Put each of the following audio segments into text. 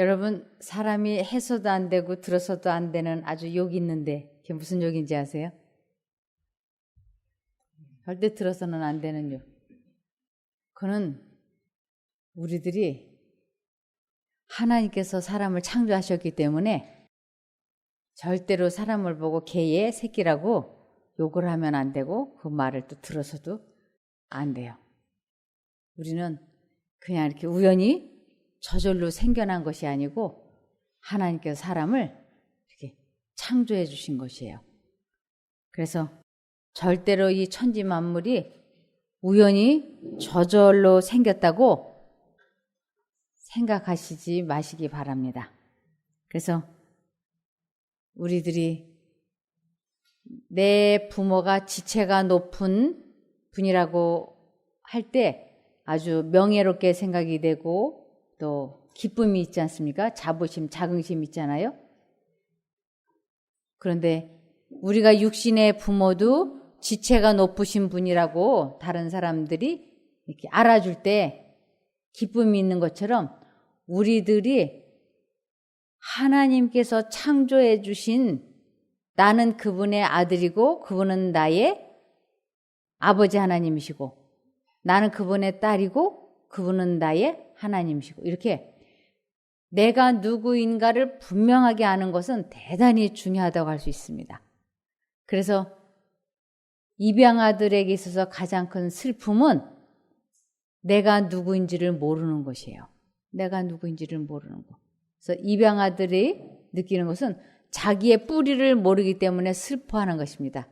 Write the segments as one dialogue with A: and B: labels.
A: 여러분, 사람이 해서도 안 되고 들어서도 안 되는 아주 욕이 있는데 그게 무슨 욕인지 아세요? 절대 들어서는 안 되는 욕. 그는 우리들이 하나님께서 사람을 창조하셨기 때문에 절대로 사람을 보고 개의 새끼라고 욕을 하면 안 되고 그 말을 또 들어서도 안 돼요. 우리는 그냥 이렇게 우연히 저절로 생겨난 것이 아니고 하나님께서 사람을 이렇게 창조해 주신 것이에요. 그래서 절대로 이 천지 만물이 우연히 저절로 생겼다고 생각하시지 마시기 바랍니다. 그래서 우리들이 내 부모가 지체가 높은 분이라고 할 때 아주 명예롭게 생각이 되고 또 기쁨이 있지 않습니까? 자부심, 자긍심 있잖아요. 그런데 우리가 육신의 부모도 지체가 높으신 분이라고 다른 사람들이 이렇게 알아줄 때 기쁨이 있는 것처럼 우리들이 하나님께서 창조해 주신 나는 그분의 아들이고 그분은 나의 아버지 하나님이시고 나는 그분의 딸이고 그분은 나의 하나님이시고 이렇게 내가 누구인가를 분명하게 아는 것은 대단히 중요하다고 할 수 있습니다. 그래서 입양아들에게 있어서 가장 큰 슬픔은 내가 누구인지를 모르는 것이에요. 내가 누구인지를 모르는 것. 그래서 입양아들이 느끼는 것은 자기의 뿌리를 모르기 때문에 슬퍼하는 것입니다.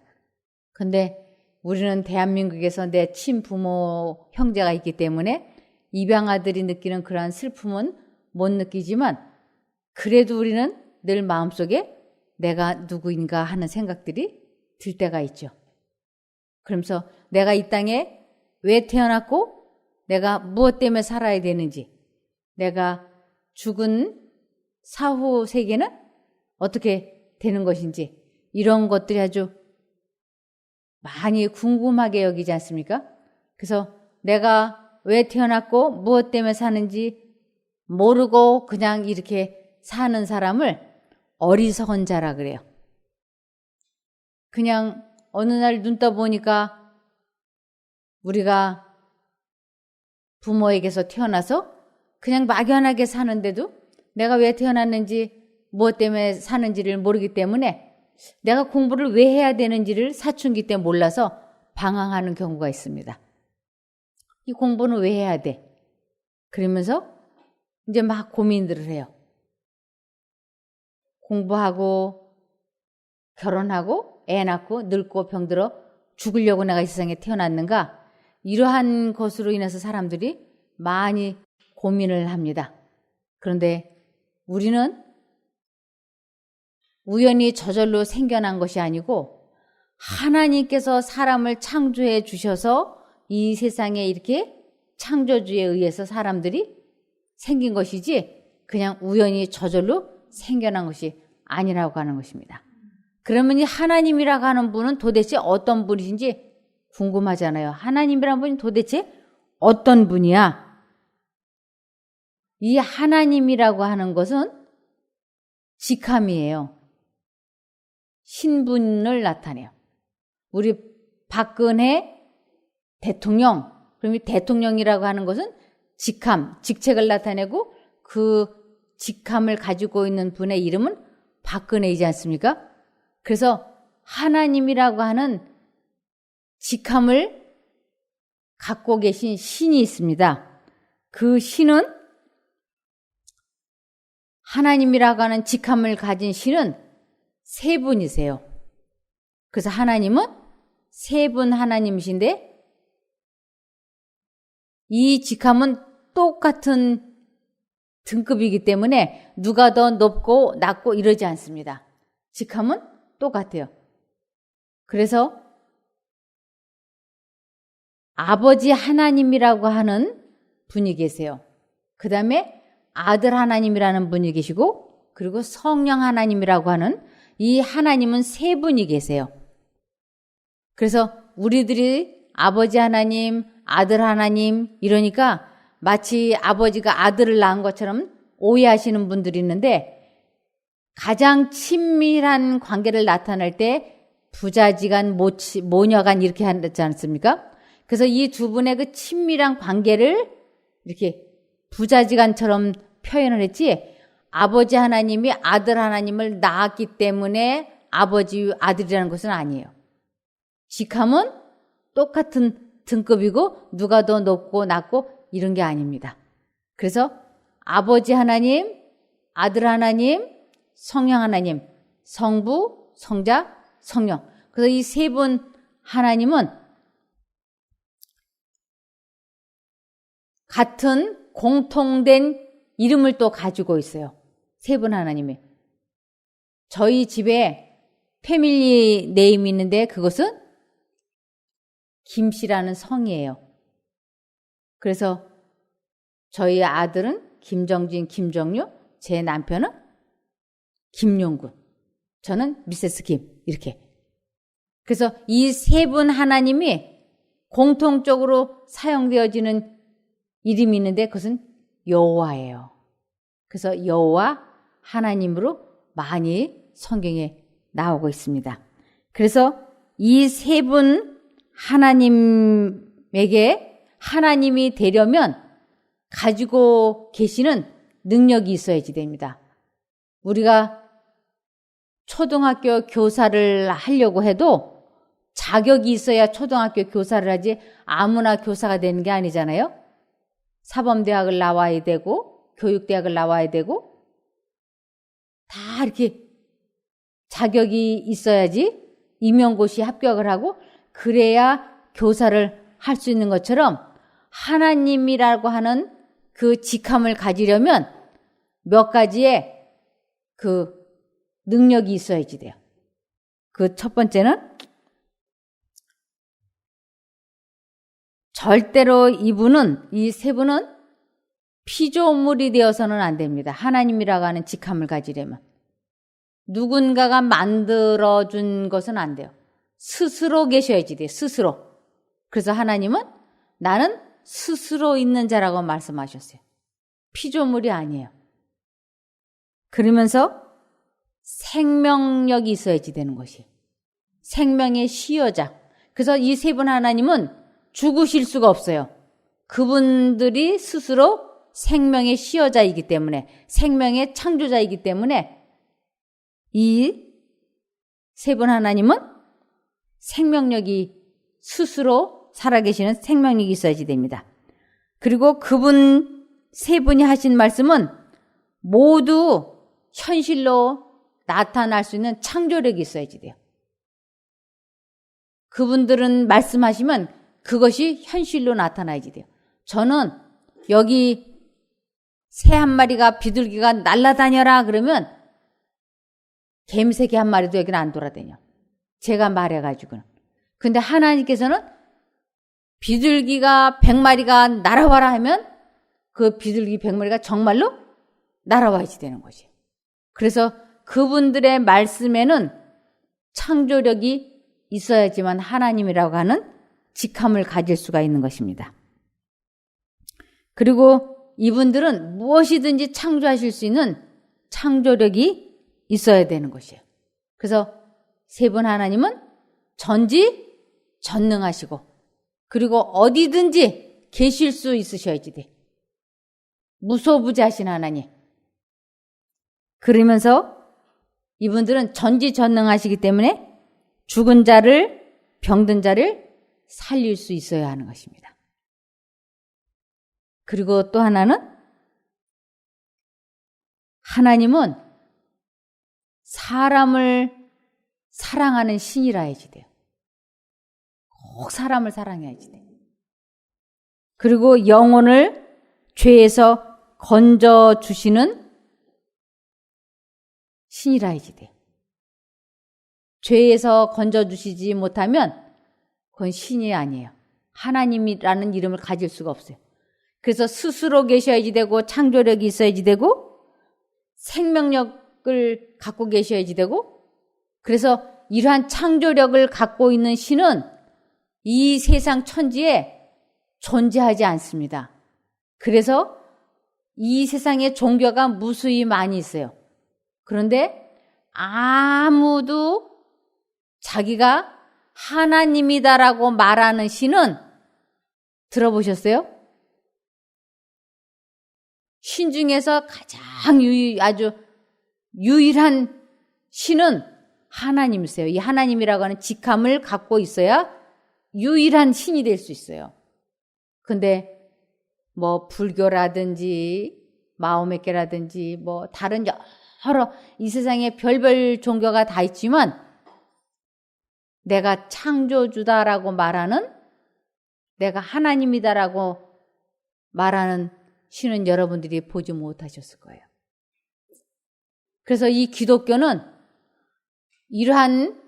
A: 근데 우리는 대한민국에서 내 친부모 형제가 있기 때문에 입양아들이 느끼는 그러한 슬픔은 못 느끼지만 그래도 우리는 늘 마음속에 내가 누구인가 하는 생각들이 들 때가 있죠. 그러면서 내가 이 땅에 왜 태어났고 내가 무엇 때문에 살아야 되는지 내가 죽은 사후 세계는 어떻게 되는 것인지 이런 것들이 아주 많이 궁금하게 여기지 않습니까? 그래서 내가 왜 태어났고 무엇 때문에 사는지 모르고 그냥 이렇게 사는 사람을 어리석은 자라 그래요. 그냥 어느 날 눈 떠보니까 우리가 부모에게서 태어나서 그냥 막연하게 사는데도 내가 왜 태어났는지 무엇 때문에 사는지를 모르기 때문에 내가 공부를 왜 해야 되는지를 사춘기 때 몰라서 방황하는 경우가 있습니다. 이 공부는 왜 해야 돼? 그러면서 이제 막 고민들을 해요. 공부하고 결혼하고 애 낳고 늙고 병들어 죽으려고 내가 이 세상에 태어났는가? 이러한 것으로 인해서 사람들이 많이 고민을 합니다. 그런데 우리는 우연히 저절로 생겨난 것이 아니고 하나님께서 사람을 창조해 주셔서 이 세상에 이렇게 창조주에 의해서 사람들이 생긴 것이지 그냥 우연히 저절로 생겨난 것이 아니라고 하는 것입니다. 그러면 이 하나님이라고 하는 분은 도대체 어떤 분이신지 궁금하잖아요. 하나님이라는 분이 도대체 어떤 분이야? 이 하나님이라고 하는 것은 직함이에요. 신분을 나타내요. 우리 박근혜 대통령, 그럼 이 대통령이라고 하는 것은 직함, 직책을 나타내고 그 직함을 가지고 있는 분의 이름은 박근혜이지 않습니까? 그래서 하나님이라고 하는 직함을 갖고 계신 신이 있습니다. 그 신은 하나님이라고 하는 직함을 가진 신은 세 분이세요. 그래서 하나님은 세 분 하나님이신데 이 직함은 똑같은 등급이기 때문에 누가 더 높고 낮고 이러지 않습니다. 직함은 똑같아요. 그래서 아버지 하나님이라고 하는 분이 계세요. 그 다음에 아들 하나님이라는 분이 계시고 그리고 성령 하나님이라고 하는 이 하나님은 세 분이 계세요. 그래서 우리들이 아버지 하나님, 아들 하나님 이러니까 마치 아버지가 아들을 낳은 것처럼 오해하시는 분들이 있는데 가장 친밀한 관계를 나타낼 때 부자지간, 모녀간 이렇게 하지 않습니까? 그래서 이 두 분의 그 친밀한 관계를 이렇게 부자지간처럼 표현을 했지 아버지 하나님이 아들 하나님을 낳았기 때문에 아버지 아들이라는 것은 아니에요. 직함은 똑같은 등급이고 누가 더 높고 낮고 이런 게 아닙니다. 그래서 아버지 하나님, 아들 하나님, 성령 하나님, 성부, 성자, 성령. 그래서 이 세 분 하나님은 같은 공통된 이름을 또 가지고 있어요. 세 분 하나님이. 저희 집에 패밀리 네임이 있는데 그것은 김씨라는 성이에요. 그래서 저희 아들은 김정진, 김정유, 제 남편은 김용군, 저는 미세스 김 이렇게. 그래서 이 세 분 하나님이 공통적으로 사용되어지는 이름이 있는데 그것은 여호와예요. 그래서 여호와 하나님으로 많이 성경에 나오고 있습니다. 그래서 이 세 분 하나님에게 하나님이 되려면 가지고 계시는 능력이 있어야지 됩니다. 우리가 초등학교 교사를 하려고 해도 자격이 있어야 초등학교 교사를 하지 아무나 교사가 되는 게 아니잖아요. 사범대학을 나와야 되고 교육대학을 나와야 되고 다 이렇게 자격이 있어야지 임용고시 합격을 하고 그래야 교사를 할 수 있는 것처럼 하나님이라고 하는 그 직함을 가지려면 몇 가지의 그 능력이 있어야지 돼요. 그 첫 번째는 절대로 이분은, 이 세 분은 피조물이 되어서는 안 됩니다. 하나님이라고 하는 직함을 가지려면. 누군가가 만들어준 것은 안 돼요. 스스로 계셔야지 돼요. 스스로. 그래서 하나님은 나는 스스로 있는 자라고 말씀하셨어요. 피조물이 아니에요. 그러면서 생명력이 있어야지 되는 것이에요. 생명의 시효자. 그래서 이 세 분 하나님은 죽으실 수가 없어요. 그분들이 스스로 생명의 시효자이기 때문에, 생명의 창조자이기 때문에 이 세 분 하나님은 생명력이 스스로 살아계시는 생명력이 있어야지 됩니다. 그리고 그분 세 분이 하신 말씀은 모두 현실로 나타날 수 있는 창조력이 있어야지 돼요. 그분들은 말씀하시면 그것이 현실로 나타나야지 돼요. 저는 여기 새 한 마리가 비둘기가 날아다녀라 그러면 갬새끼 한 마리도 여기는 안 돌아다녀. 제가 말해가지고는. 근데 하나님께서는 비둘기가 100마리가 날아와라 하면 그 비둘기 100마리가 정말로 날아와야지 되는 거지. 그래서 그분들의 말씀에는 창조력이 있어야지만 하나님이라고 하는 직함을 가질 수가 있는 것입니다. 그리고 이분들은 무엇이든지 창조하실 수 있는 창조력이 있어야 되는 것이에요. 그래서 세 분 하나님은 전지전능하시고 그리고 어디든지 계실 수 있으셔야지 돼. 무소부재하신 하나님. 그러면서 이분들은 전지전능하시기 때문에 죽은 자를, 병든 자를 살릴 수 있어야 하는 것입니다. 그리고 또 하나는 하나님은 사람을 사랑하는 신이라 해야지 돼요. 꼭 사람을 사랑해야지 돼요. 그리고 영혼을 죄에서 건져주시는 신이라 해야지 돼요. 죄에서 건져주시지 못하면 그건 신이 아니에요. 하나님이라는 이름을 가질 수가 없어요. 그래서 스스로 계셔야지 되고 창조력이 있어야지 되고 생명력을 갖고 계셔야지 되고 그래서 이러한 창조력을 갖고 있는 신은 이 세상 천지에 존재하지 않습니다. 그래서 이 세상에 종교가 무수히 많이 있어요. 그런데 아무도 자기가 하나님이다라고 말하는 신은 들어보셨어요? 신 중에서 가장 아주 유일한 신은 하나님이세요. 이 하나님이라고 하는 직함을 갖고 있어야 유일한 신이 될 수 있어요. 근데 뭐 불교라든지 마호메케라든지 뭐 다른 여러 이 세상에 별별 종교가 다 있지만 내가 창조주다라고 말하는, 내가 하나님이다라고 말하는 신은 여러분들이 보지 못하셨을 거예요. 그래서 이 기독교는 이러한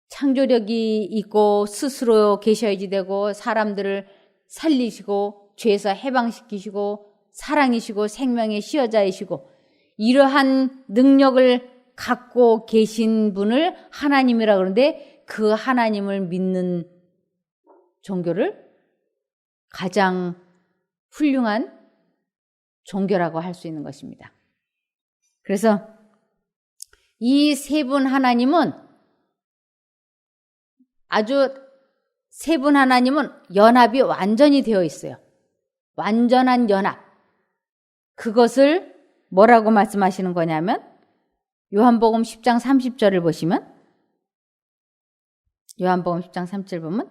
A: 창조력이 있고 스스로 계셔야지 되고 사람들을 살리시고 죄에서 해방시키시고 사랑이시고 생명의 시여자이시고 이러한 능력을 갖고 계신 분을 하나님이라고 그러는데 그 하나님을 믿는 종교를 가장 훌륭한 종교라고 할 수 있는 것입니다. 그래서 이 세 분 하나님은 아주 세 분 하나님은 연합이 완전히 되어 있어요. 완전한 연합. 그것을 뭐라고 말씀하시는 거냐면 요한복음 10장 30절을 보시면 요한복음 10장 30절 보면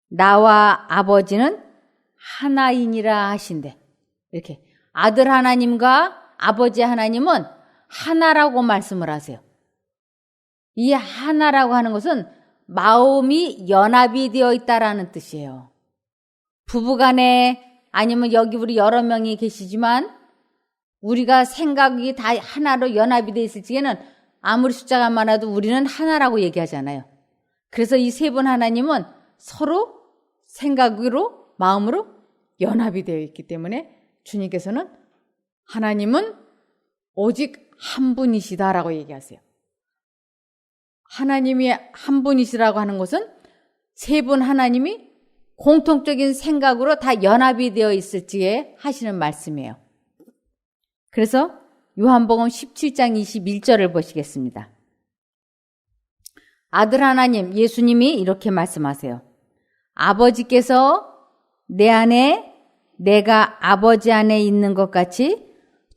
A: 나와 아버지는 하나이니라 하신대. 이렇게 아들 하나님과 아버지 하나님은 하나라고 말씀을 하세요. 이 하나라고 하는 것은 마음이 연합이 되어 있다라는 뜻이에요. 부부간에 아니면 여기 우리 여러 명이 계시지만 우리가 생각이 다 하나로 연합이 되어 있을 적에는 아무리 숫자가 많아도 우리는 하나라고 얘기하잖아요. 그래서 이 세 분 하나님은 서로 생각으로 마음으로 연합이 되어 있기 때문에 주님께서는 하나님은 오직 한 분이시다라고 얘기하세요. 하나님이 한 분이시라고 하는 것은 세 분 하나님이 공통적인 생각으로 다 연합이 되어 있을지에 하시는 말씀이에요. 그래서 요한복음 17장 21절을 보시겠습니다. 아들 하나님 예수님이 이렇게 말씀하세요. 아버지께서 내 안에 내가 아버지 안에 있는 것 같이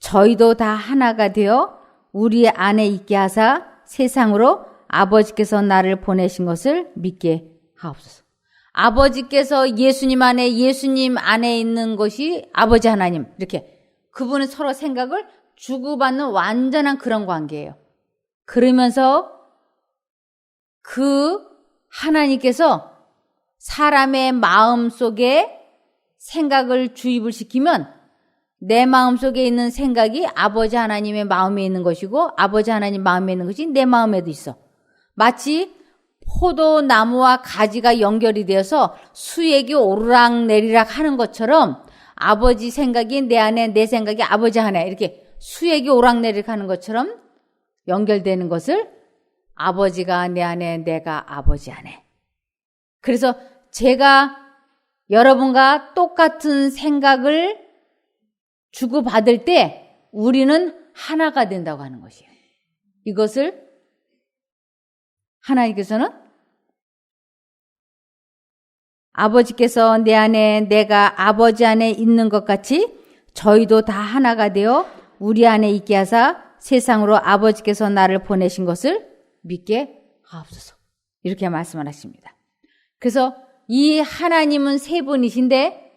A: 저희도 다 하나가 되어 우리 안에 있게 하사 세상으로 아버지께서 나를 보내신 것을 믿게 하옵소서. 아버지께서 예수님 안에 있는 것이 아버지 하나님, 이렇게 그분은 서로 생각을 주고받는 완전한 그런 관계예요. 그러면서 그 하나님께서 사람의 마음 속에 생각을 주입을 시키면 내 마음 속에 있는 생각이 아버지 하나님의 마음에 있는 것이고 아버지 하나님 마음에 있는 것이 내 마음에도 있어. 마치 포도나무와 가지가 연결이 되어서 수액이 오르락내리락 하는 것처럼 아버지 생각이 내 안에, 내 생각이 아버지 안에 이렇게 수액이 오락내리락 하는 것처럼 연결되는 것을 아버지가 내 안에, 내가 아버지 안에. 그래서 제가 여러분과 똑같은 생각을 주고받을 때 우리는 하나가 된다고 하는 것이에요. 이것을 하나님께서는 아버지께서 내 안에 내가 아버지 안에 있는 것 같이 저희도 다 하나가 되어 우리 안에 있게 하사 세상으로 아버지께서 나를 보내신 것을 믿게 하옵소서. 이렇게 말씀을 하십니다. 그래서 이 하나님은 세 분이신데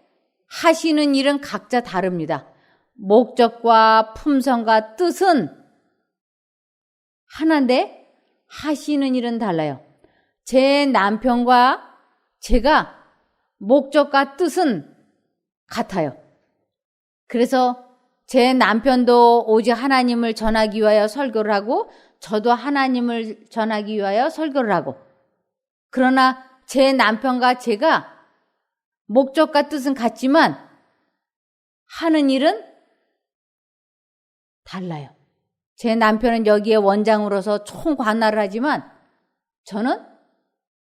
A: 하시는 일은 각자 다릅니다. 목적과 품성과 뜻은 하나인데 하시는 일은 달라요. 제 남편과 제가 목적과 뜻은 같아요. 그래서 제 남편도 오직 하나님을 전하기 위하여 설교를 하고 저도 하나님을 전하기 위하여 설교를 하고, 그러나 제 남편과 제가 목적과 뜻은 같지만 하는 일은 달라요. 제 남편은 여기에 원장으로서 총관할을 하지만 저는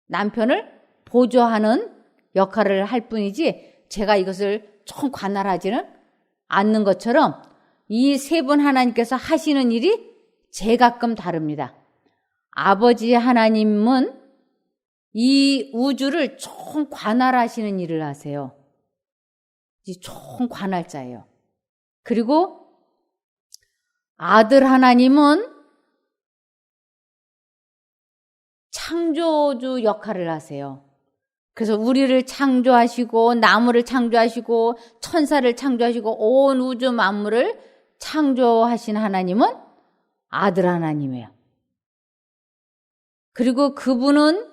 A: 남편을 보조하는 역할을 할 뿐이지 제가 이것을 총 관할하지는 않는 것처럼 이 세 분 하나님께서 하시는 일이 제각금 다릅니다. 아버지 하나님은 이 우주를 총 관할하시는 일을 하세요. 이 총 관할자예요. 그리고 아들 하나님은 창조주 역할을 하세요. 그래서 우리를 창조하시고 나무를 창조하시고 천사를 창조하시고 온 우주 만물을 창조하신 하나님은 아들 하나님이에요. 그리고 그분은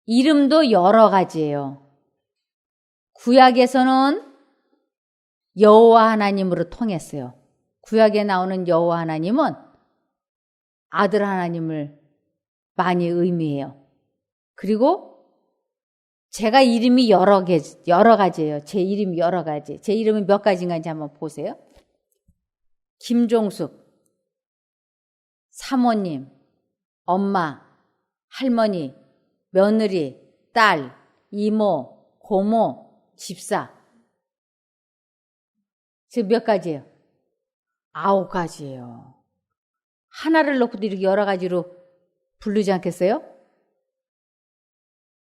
A: 이름도 여러 가지예요. 구약에서는 여호와 하나님으로 통했어요. 구약에 나오는 여호와 하나님은 아들 하나님을 많이 의미해요. 그리고 제가 이름이 여러 가지예요. 제 이름이 여러 가지. 제 이름이 몇 가지인지 한번 보세요. 김종숙, 사모님, 엄마, 할머니, 며느리, 딸, 이모, 고모, 집사. 지금 몇 가지예요? 9가지예요. 하나를 놓고도 이렇게 여러 가지로 부르지 않겠어요?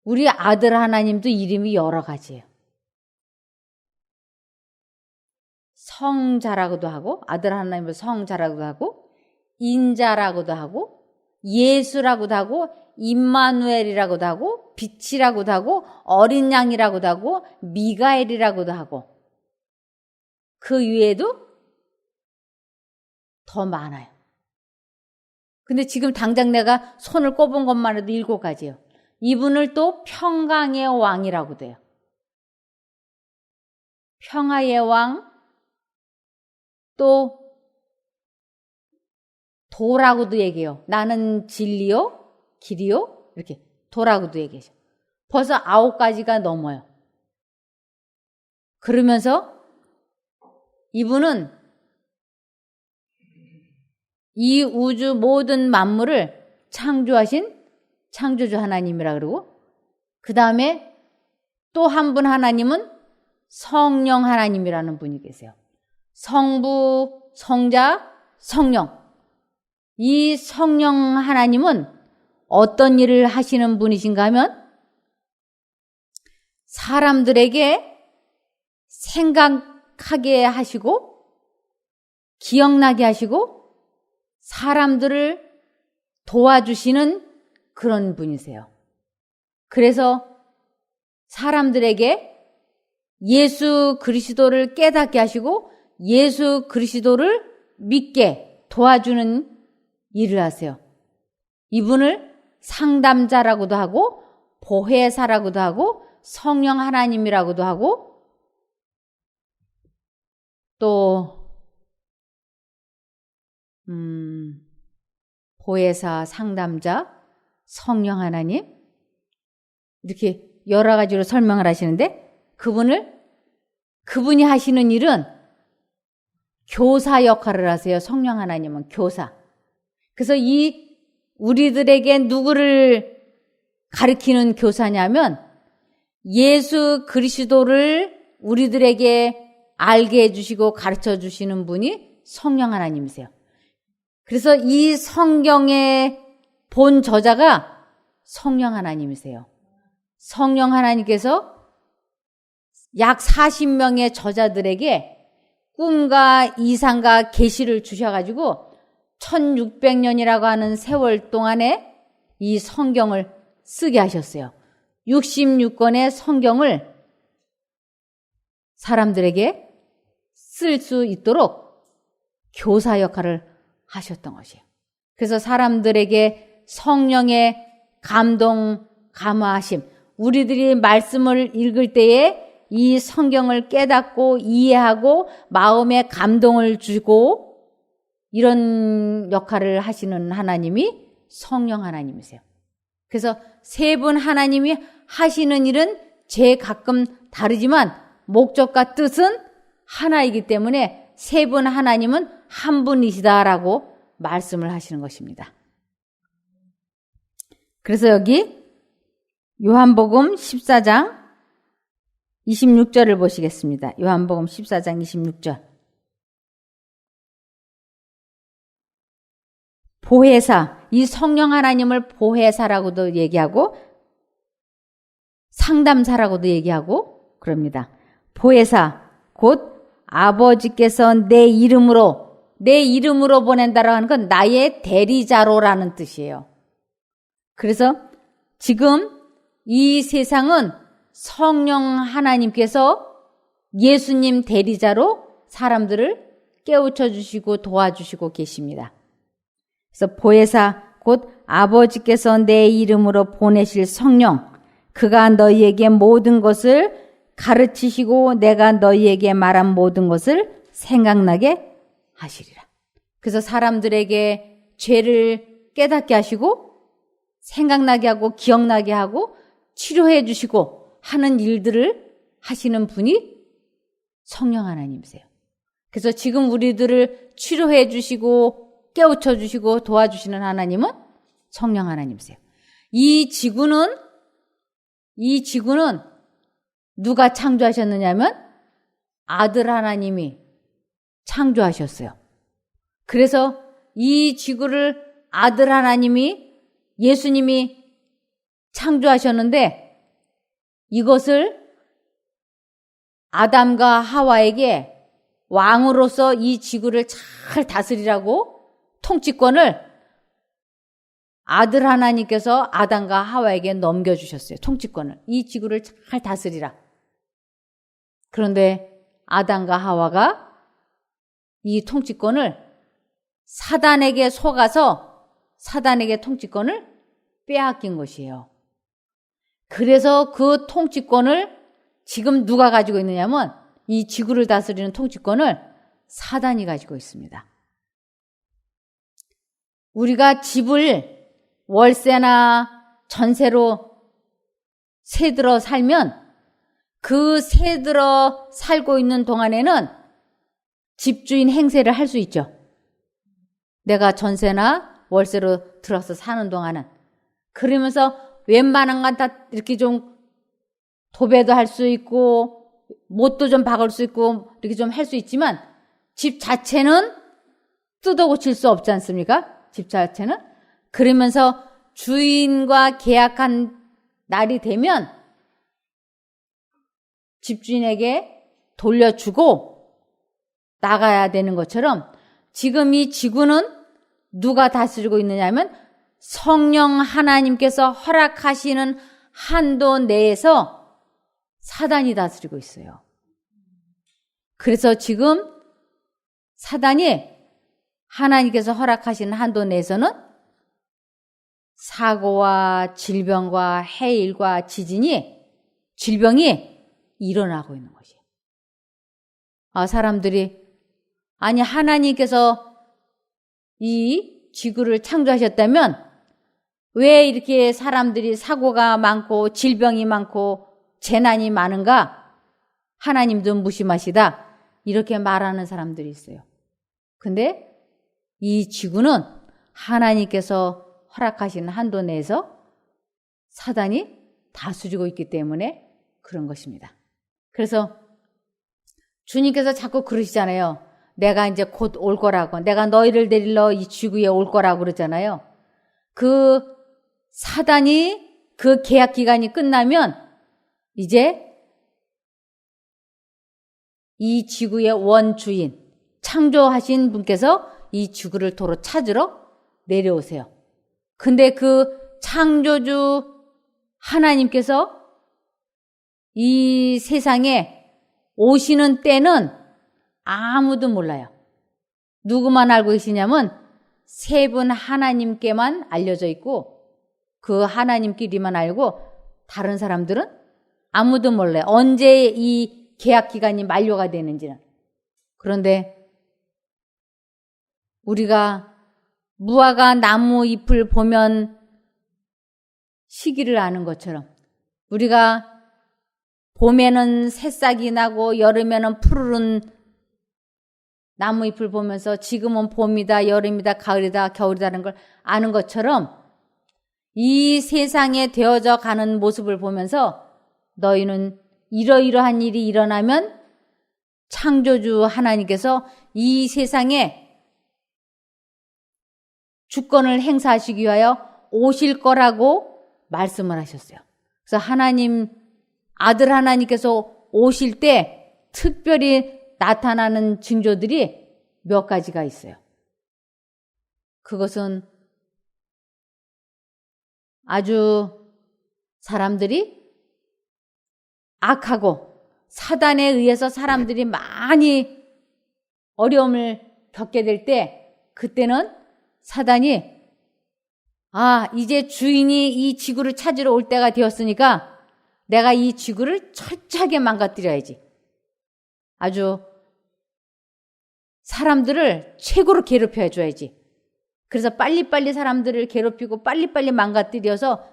A: 우리 아들 하나님도 이름이 여러 가지예요. 성자라고도 하고, 아들 하나님을 성자라고도 하고, 인자라고도 하고, 예수라고도 하고, 임마누엘이라고도 하고, 빛이라고도 하고, 어린 양이라고도 하고, 미가엘이라고도 하고, 그 외에도 더 많아요. 근데 지금 당장 내가 손을 꼽은 것만 해도 7가지예요. 이분을 또 평강의 왕이라고도 해요. 평화의 왕, 또 도라고도 얘기해요. 나는 진리요, 길이요, 이렇게 도라고도 얘기해요. 벌써 9가지가 넘어요. 그러면서 이분은 이 우주 모든 만물을 창조하신 창조주 하나님이라 그러고, 그 다음에 또 한 분 하나님은 성령 하나님이라는 분이 계세요. 성부, 성자, 성령. 이 성령 하나님은 어떤 일을 하시는 분이신가 하면 사람들에게 생각하게 하시고 기억나게 하시고 사람들을 도와주시는 그런 분이세요. 그래서 사람들에게 예수 그리스도를 깨닫게 하시고 예수 그리스도를 믿게 도와주는 일을 하세요. 이분을 상담자라고도 하고 보혜사라고도 하고 성령 하나님이라고도 하고 또 보혜사, 상담자, 성령 하나님 이렇게 여러 가지로 설명을 하시는데 그분이 하시는 일은 교사 역할을 하세요. 성령 하나님은 교사. 그래서 이 우리들에게 누구를 가르치는 교사냐면 예수 그리스도를 우리들에게 알게 해주시고 가르쳐 주시는 분이 성령 하나님이세요. 그래서 이 성경의 본 저자가 성령 하나님이세요. 성령 하나님께서 약 40명의 저자들에게 꿈과 이상과 계시를 주셔가지고 1600년이라고 하는 세월 동안에 이 성경을 쓰게 하셨어요. 66권의 성경을 사람들에게 쓸 수 있도록 교사 역할을 하셨던 것이에요. 그래서 사람들에게 성령의 감동, 감화하심, 우리들이 말씀을 읽을 때에 이 성경을 깨닫고 이해하고 마음에 감동을 주고 이런 역할을 하시는 하나님이 성령 하나님이세요. 그래서 세 분 하나님이 하시는 일은 가끔 다르지만 목적과 뜻은 하나이기 때문에 세 분 하나님은 한 분이시다라고 말씀을 하시는 것입니다. 그래서 여기 요한복음 14장 26절을 보시겠습니다. 요한복음 14장 26절. 보혜사, 이 성령 하나님을 보혜사라고도 얘기하고 상담사라고도 얘기하고 그럽니다. 보혜사, 곧 아버지께서 내 이름으로 보낸다라고 하는 건 나의 대리자로라는 뜻이에요. 그래서 지금 이 세상은 성령 하나님께서 예수님 대리자로 사람들을 깨우쳐 주시고 도와주시고 계십니다. 그래서 보혜사 곧 아버지께서 내 이름으로 보내실 성령, 그가 너희에게 모든 것을 가르치시고 내가 너희에게 말한 모든 것을 생각나게 하시리라. 그래서 사람들에게 죄를 깨닫게 하시고 생각나게 하고 기억나게 하고 치료해 주시고 하는 일들을 하시는 분이 성령 하나님이세요. 그래서 지금 우리들을 치료해 주시고 깨우쳐 주시고 도와주시는 하나님은 성령 하나님이세요. 이 지구는 누가 창조하셨느냐면 아들 하나님이 창조하셨어요. 그래서 이 지구를 아들 하나님이 예수님이 창조하셨는데 이것을 아담과 하와에게 왕으로서 이 지구를 잘 다스리라고 통치권을 아들 하나님께서 아담과 하와에게 넘겨주셨어요. 통치권을. 이 지구를 잘 다스리라. 그런데 아담과 하와가 이 통치권을 사단에게 속아서 사단에게 통치권을 빼앗긴 것이에요. 그래서 그 통치권을 지금 누가 가지고 있느냐면 이 지구를 다스리는 통치권을 사단이 가지고 있습니다. 우리가 집을 월세나 전세로 새들어 살면 그 새들어 살고 있는 동안에는 집주인 행세를 할 수 있죠. 내가 전세나 월세로 들어서 사는 동안은. 그러면서 웬만한 건 다 이렇게 좀 도배도 할 수 있고 못도 좀 박을 수 있고 이렇게 좀 할 수 있지만 집 자체는 뜯어 고칠 수 없지 않습니까? 집 자체는. 그러면서 주인과 계약한 날이 되면 집주인에게 돌려주고 나가야 되는 것처럼 지금 이 지구는 누가 다스리고 있느냐면 성령 하나님께서 허락하시는 한도 내에서 사단이 다스리고 있어요. 그래서 지금 사단이 하나님께서 허락하시는 한도 내에서는 사고와 질병과 해일과 질병이 일어나고 있는 것이에요. 사람들이 아니 하나님께서 이 지구를 창조하셨다면 왜 이렇게 사람들이 사고가 많고 질병이 많고 재난이 많은가? 하나님도 무심하시다. 이렇게 말하는 사람들이 있어요. 근데 이 지구는 하나님께서 허락하시는 한도 내에서 사단이 다스리고 있기 때문에 그런 것입니다. 그래서 주님께서 자꾸 그러시잖아요. 내가 이제 곧 올 거라고. 내가 너희를 데리러 이 지구에 올 거라고 그러잖아요. 그 사단이 그 계약 기간이 끝나면 이제 이 지구의 원주인, 창조하신 분께서 이 지구를 도로 찾으러 내려오세요. 근데 그 창조주 하나님께서 이 세상에 오시는 때는 아무도 몰라요. 누구만 알고 계시냐면 세 분 하나님께만 알려져 있고 그 하나님끼리만 알고 다른 사람들은 아무도 몰라요. 언제 이 계약 기간이 만료가 되는지는. 그런데 우리가 무화과 나무 잎을 보면 시기를 아는 것처럼 우리가 봄에는 새싹이 나고 여름에는 푸르른 나무잎을 보면서 지금은 봄이다, 여름이다, 가을이다, 겨울이다는 걸 아는 것처럼 이 세상에 되어져 가는 모습을 보면서 너희는 이러이러한 일이 일어나면 창조주 하나님께서 이 세상에 주권을 행사하시기 위하여 오실 거라고 말씀을 하셨어요. 그래서 하나님, 아들 하나님께서 오실 때 특별히 나타나는 징조들이 몇 가지가 있어요. 그것은 아주 사람들이 악하고 사단에 의해서 사람들이 많이 어려움을 겪게 될 때, 그때는 사단이 이제 주인이 이 지구를 찾으러 올 때가 되었으니까 내가 이 지구를 철저하게 망가뜨려야지. 아주 사람들을 최고로 괴롭혀줘야지. 그래서 빨리빨리 사람들을 괴롭히고 빨리빨리 망가뜨려서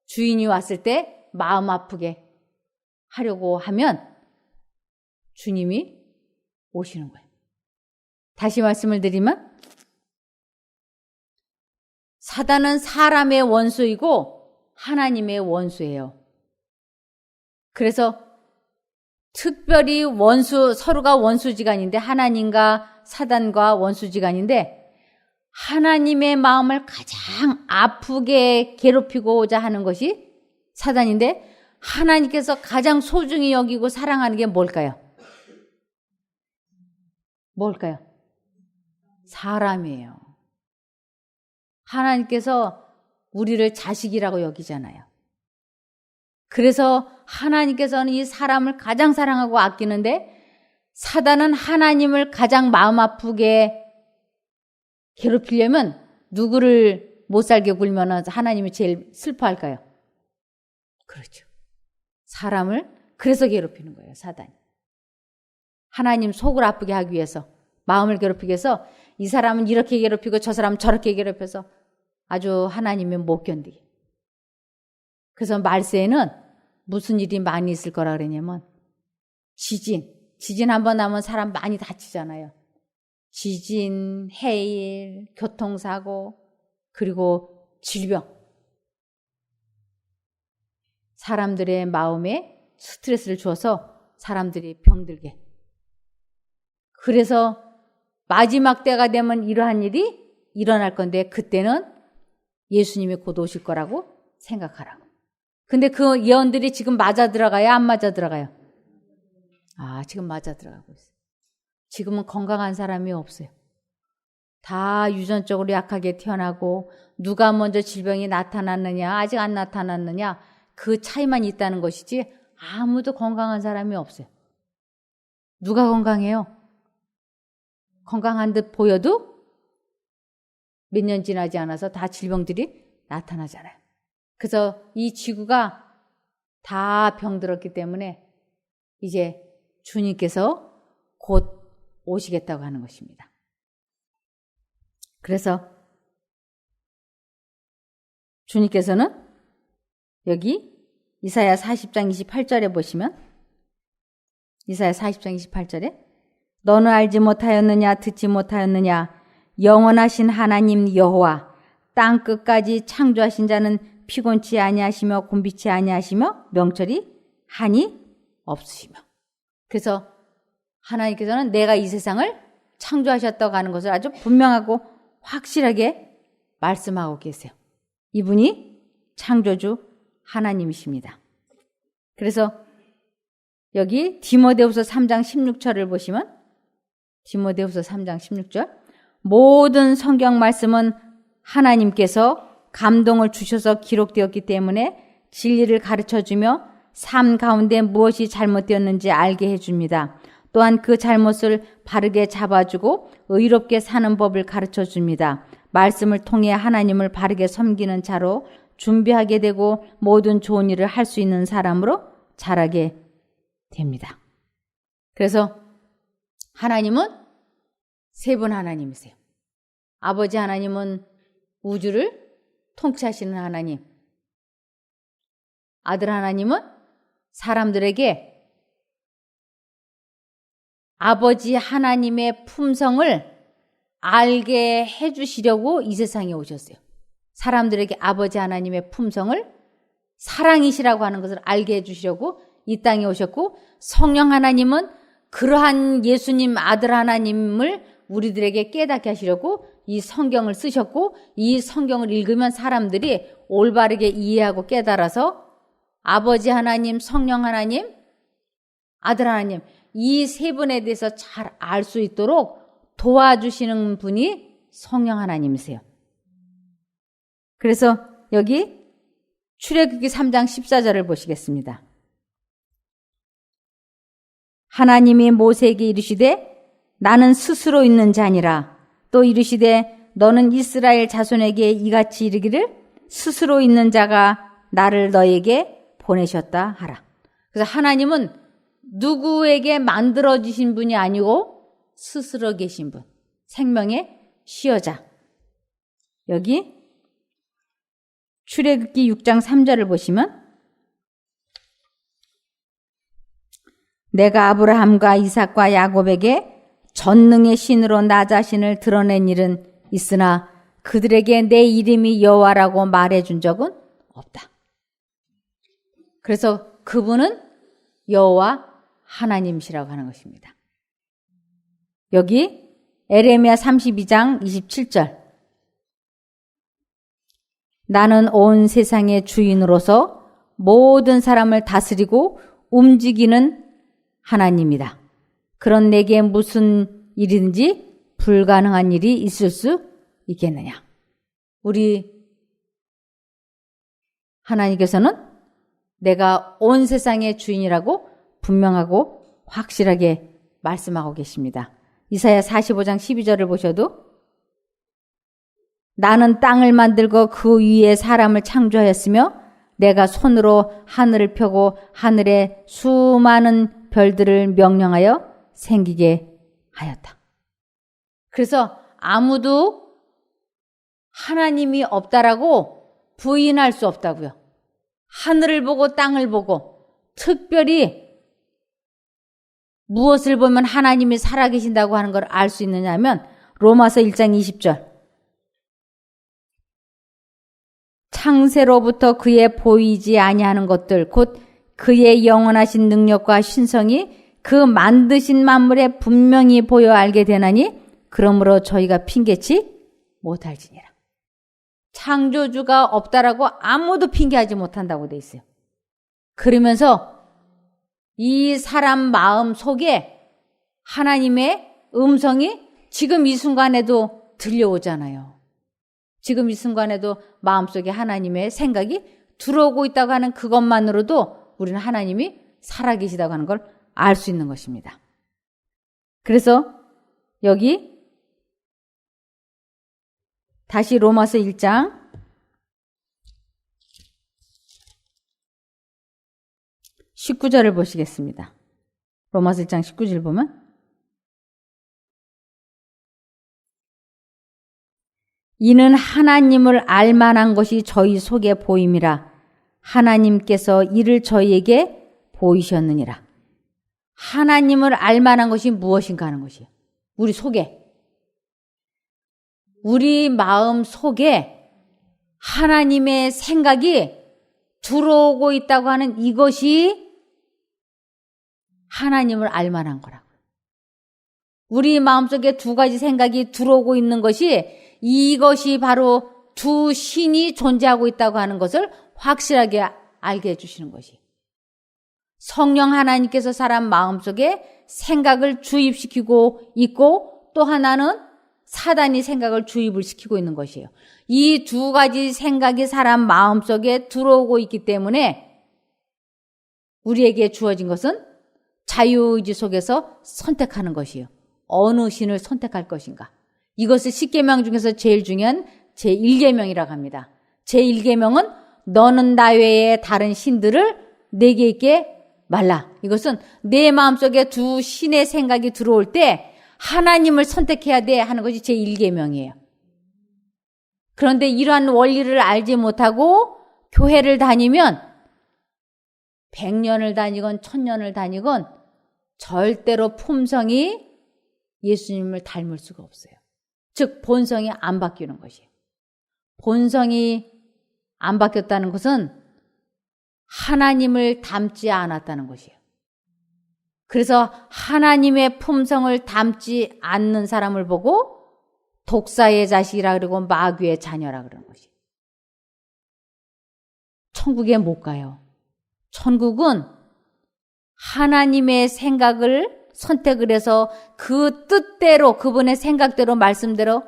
A: 주인이 왔을 때 마음 아프게 하려고 하면 주님이 오시는 거예요. 다시 말씀을 드리면 사단은 사람의 원수이고 하나님의 원수예요. 그래서 특별히 서로가 원수지간인데, 하나님과 사단과 원수지간인데, 하나님의 마음을 가장 아프게 괴롭히고자 하는 것이 사단인데, 하나님께서 가장 소중히 여기고 사랑하는 게 뭘까요? 뭘까요? 사람이에요. 하나님께서 우리를 자식이라고 여기잖아요. 그래서 하나님께서는 이 사람을 가장 사랑하고 아끼는데, 사단은 하나님을 가장 마음 아프게 괴롭히려면 누구를 못 살게 굴면 하나님이 제일 슬퍼할까요? 그렇죠. 사람을 그래서 괴롭히는 거예요, 사단이. 하나님 속을 아프게 하기 위해서, 마음을 괴롭히기 위해서 이 사람은 이렇게 괴롭히고 저 사람은 저렇게 괴롭혀서 아주 하나님이 못 견디게. 그래서 말세에는 무슨 일이 많이 있을 거라 그러냐면 지진 한번 나면 사람 많이 다치잖아요. 지진, 해일, 교통사고, 그리고 질병. 사람들의 마음에 스트레스를 줘서 사람들이 병들게. 그래서 마지막 때가 되면 이러한 일이 일어날 건데, 그때는 예수님이 곧 오실 거라고 생각하라고. 근데 그 예언들이 지금 맞아 들어가요? 안 맞아 들어가요? 지금 맞아 들어가고 있어요. 지금은 건강한 사람이 없어요. 다 유전적으로 약하게 태어나고, 누가 먼저 질병이 나타났느냐, 아직 안 나타났느냐, 그 차이만 있다는 것이지 아무도 건강한 사람이 없어요. 누가 건강해요? 건강한 듯 보여도 몇 년 지나지 않아서 다 질병들이 나타나잖아요. 그래서 이 지구가 다 병들었기 때문에 이제 주님께서 곧 오시겠다고 하는 것입니다. 그래서 주님께서는 여기 이사야 40장 28절에 보시면, 이사야 40장 28절에 너는 알지 못하였느냐, 듣지 못하였느냐, 영원하신 하나님 여호와 땅 끝까지 창조하신 자는 피곤치 아니하시며 곤비치 아니하시며 명철이 한이 없으시며. 그래서 하나님께서는 내가 이 세상을 창조하셨다고 하는 것을 아주 분명하고 확실하게 말씀하고 계세요. 이분이 창조주 하나님이십니다. 그래서 여기 디모데후서 3장 16절을 보시면, 디모데후서 3장 16절, 모든 성경 말씀은 하나님께서 감동을 주셔서 기록되었기 때문에 진리를 가르쳐주며 삶 가운데 무엇이 잘못되었는지 알게 해줍니다. 또한 그 잘못을 바르게 잡아주고 의롭게 사는 법을 가르쳐줍니다. 말씀을 통해 하나님을 바르게 섬기는 자로 준비하게 되고 모든 좋은 일을 할 수 있는 사람으로 자라게 됩니다. 그래서 하나님은 세 분 하나님이세요. 아버지 하나님은 우주를 통치하시는 하나님, 아들 하나님은 사람들에게 아버지 하나님의 품성을 알게 해주시려고 이 세상에 오셨어요. 사람들에게 아버지 하나님의 품성을, 사랑이시라고 하는 것을 알게 해주시려고 이 땅에 오셨고 성령 하나님은 그러한 예수님 아들 하나님을 우리들에게 깨닫게 하시려고 이 성경을 쓰셨고 이 성경을 읽으면 사람들이 올바르게 이해하고 깨달아서 아버지 하나님, 성령 하나님, 아들 하나님 이 세 분에 대해서 잘 알 수 있도록 도와주시는 분이 성령 하나님이세요. 그래서 여기 출애굽기 3장 14절을 보시겠습니다. 하나님이 모세에게 이르시되 나는 스스로 있는 자니라. 또 이르시되 너는 이스라엘 자손에게 이같이 이르기를 스스로 있는 자가 나를 너에게 보내셨다 하라. 그래서 하나님은 누구에게 만들어주신 분이 아니고 스스로 계신 분, 생명의 시여자. 여기 출애굽기 6장 3절을 보시면 내가 아브라함과 이삭과 야곱에게 전능의 신으로 나 자신을 드러낸 일은 있으나 그들에게 내 이름이 여호와라고 말해준 적은 없다. 그래서 그분은 여호와 하나님이시라고 하는 것입니다. 여기 에레미야 32장 27절 나는 온 세상의 주인으로서 모든 사람을 다스리고 움직이는 하나님이다. 그런 내게 무슨 일이든지 불가능한 일이 있을 수 있겠느냐. 우리 하나님께서는 내가 온 세상의 주인이라고 분명하고 확실하게 말씀하고 계십니다. 이사야 45장 12절을 보셔도 나는 땅을 만들고 그 위에 사람을 창조하였으며 내가 손으로 하늘을 펴고 하늘에 수많은 별들을 명령하여 생기게 하였다. 그래서 아무도 하나님이 없다라고 부인할 수 없다고요. 하늘을 보고 땅을 보고 특별히 무엇을 보면 하나님이 살아계신다고 하는 걸 알 수 있느냐 하면 로마서 1장 20절 창세로부터 그의 보이지 아니하는 것들 곧 그의 영원하신 능력과 신성이 그 만드신 만물에 분명히 보여 알게 되나니 그러므로 저희가 핑계치 못할지니라. 창조주가 없다라고 아무도 핑계하지 못한다고 돼 있어요. 그러면서 이 사람 마음 속에 하나님의 음성이 지금 이 순간에도 들려오잖아요. 지금 이 순간에도 마음속에 하나님의 생각이 들어오고 있다고 하는 그것만으로도 우리는 하나님이 살아계시다고 하는 걸 알 수 있는 것입니다. 그래서 여기 다시 로마서 1장 19절을 보시겠습니다. 로마서 1장 19절 보면 이는 하나님을 알만한 것이 저희 속에 보임이라 하나님께서 이를 저희에게 보이셨느니라. 하나님을 알만한 것이 무엇인가 하는 것이에요. 우리 속에. 우리 마음 속에 하나님의 생각이 들어오고 있다고 하는 이것이 하나님을 알만한 거라고요. 우리 마음속에 두 가지 생각이 들어오고 있는 것이 이것이 바로 두 신이 존재하고 있다고 하는 것을 확실하게 알게 해주시는 것이. 성령 하나님께서 사람 마음속에 생각을 주입시키고 있고 또 하나는 사단이 생각을 주입을 시키고 있는 것이에요. 이 두 가지 생각이 사람 마음속에 들어오고 있기 때문에 우리에게 주어진 것은 자유의지 속에서 선택하는 것이에요. 어느 신을 선택할 것인가. 이것을 10계명 중에서 제일 중요한 제1계명이라고 합니다. 제1계명은 너는 나 외에 다른 신들을 내게 있게 말라. 이것은 내 마음속에 두 신의 생각이 들어올 때 하나님을 선택해야 돼 하는 것이 제1계명이에요. 그런데 이러한 원리를 알지 못하고 교회를 다니면 100년을 다니건 1000년을 다니건 절대로 품성이 예수님을 닮을 수가 없어요. 즉 본성이 안 바뀌는 것이에요. 본성이 안 바뀌었다는 것은 하나님을 닮지 않았다는 것이에요. 그래서 하나님의 품성을 닮지 않는 사람을 보고 독사의 자식이라 그러고 마귀의 자녀라 그러는 것이에요. 천국에 못 가요. 천국은 하나님의 생각을 선택을 해서 그 뜻대로, 그분의 생각대로, 말씀대로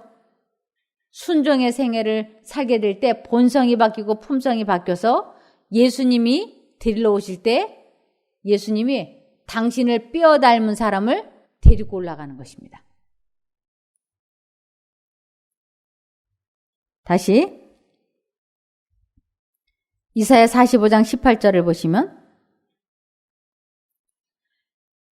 A: 순종의 생애를 살게 될 때 본성이 바뀌고 품성이 바뀌어서 예수님이 데리러 오실 때 예수님이 당신을 뼈 닮은 사람을 데리고 올라가는 것입니다. 다시 이사야 45장 18절을 보시면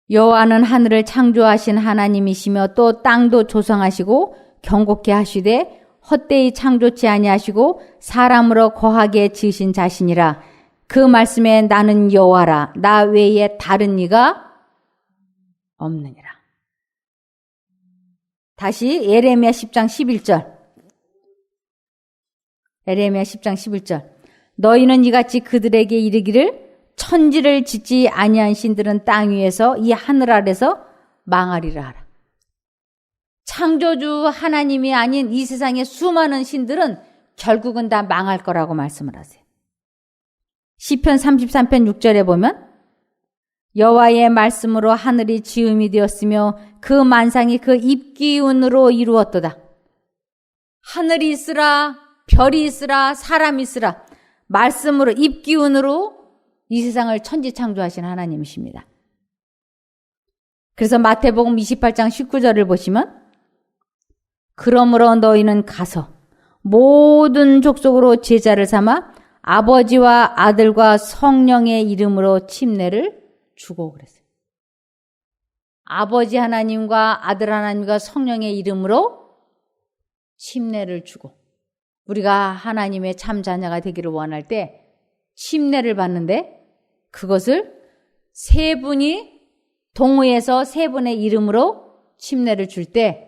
A: 여호와는 하늘을 창조하신 하나님이시며 또 땅도 조성하시고 경고케 하시되 헛되이 창조치 아니하시고 사람으로 거하게 지으신 자신이라. 그 말씀에 나는 여호와라 나 외에 다른 이가 없느니라. 다시 예레미야 10장 11절. 예레미야 10장 11절. 너희는 이같이 그들에게 이르기를 천지를 짓지 아니한 신들은 땅 위에서 이 하늘 아래서 망하리라 하라. 창조주 하나님이 아닌 이 세상의 수많은 신들은 결국은 다 망할 거라고 말씀을 하세요. 시편 33편 6절에 보면 여호와의 말씀으로 하늘이 지음이 되었으며 그 만상이 그 입기운으로 이루었도다. 하늘이 있으라, 별이 있으라, 사람이 있으라. 말씀으로, 입기운으로 이 세상을 천지창조하신 하나님이십니다. 그래서 마태복음 28장 19절을 보시면 그러므로 너희는 가서 모든 족속으로 제자를 삼아 아버지와 아들과 성령의 이름으로 침례를 주고 그랬어요. 아버지 하나님과 아들 하나님과 성령의 이름으로 침례를 주고 우리가 하나님의 참 자녀가 되기를 원할 때 침례를 받는데 그것을 세 분이 동의해서 세 분의 이름으로 침례를 줄 때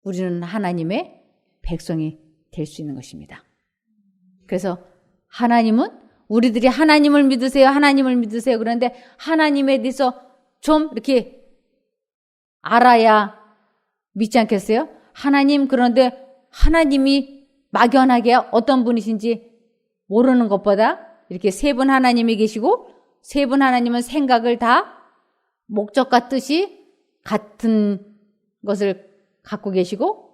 A: 우리는 하나님의 백성이 될 수 있는 것입니다. 그래서 하나님은 우리들이 하나님을 믿으세요, 하나님을 믿으세요. 그런데 하나님에 대해서 좀 이렇게 알아야 믿지 않겠어요? 하나님, 그런데 하나님이 막연하게 어떤 분이신지 모르는 것보다 이렇게 세 분 하나님이 계시고 세 분 하나님은 생각을 다 목적과 뜻이 같은 것을 갖고 계시고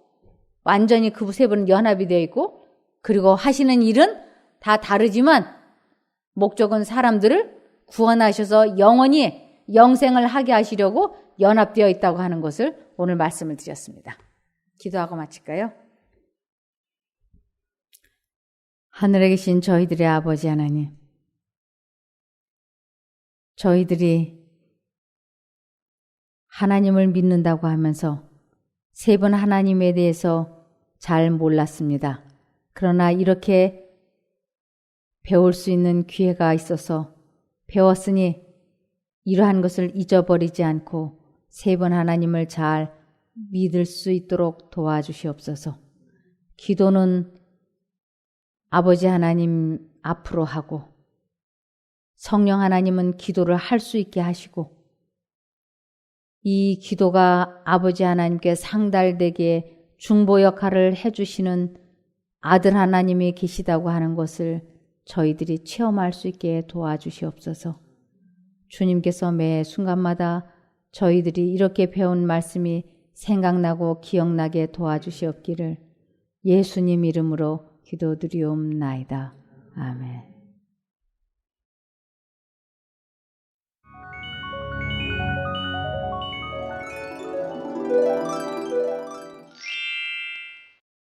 A: 완전히 그 세 분은 연합이 되어 있고 그리고 하시는 일은 다 다르지만 목적은 사람들을 구원하셔서 영원히 영생을 하게 하시려고 연합되어 있다고 하는 것을 오늘 말씀을 드렸습니다. 기도하고 마칠까요? 하늘에 계신 저희들의 아버지 하나님, 저희들이 하나님을 믿는다고 하면서 세 분 하나님에 대해서 잘 몰랐습니다. 그러나 이렇게 배울 수 있는 기회가 있어서 배웠으니 이러한 것을 잊어버리지 않고 세 분 하나님을 잘 믿을 수 있도록 도와주시옵소서. 기도는 아버지 하나님 앞으로 하고 성령 하나님은 기도를 할 수 있게 하시고 이 기도가 아버지 하나님께 상달되게 중보 역할을 해주시는 아들 하나님이 계시다고 하는 것을 저희들이 체험할 수 있게 도와주시옵소서. 주님께서 매 순간마다 저희들이 이렇게 배운 말씀이 생각나고 기억나게 도와주시옵기를 예수님 이름으로 기도드리옵나이다. 아멘.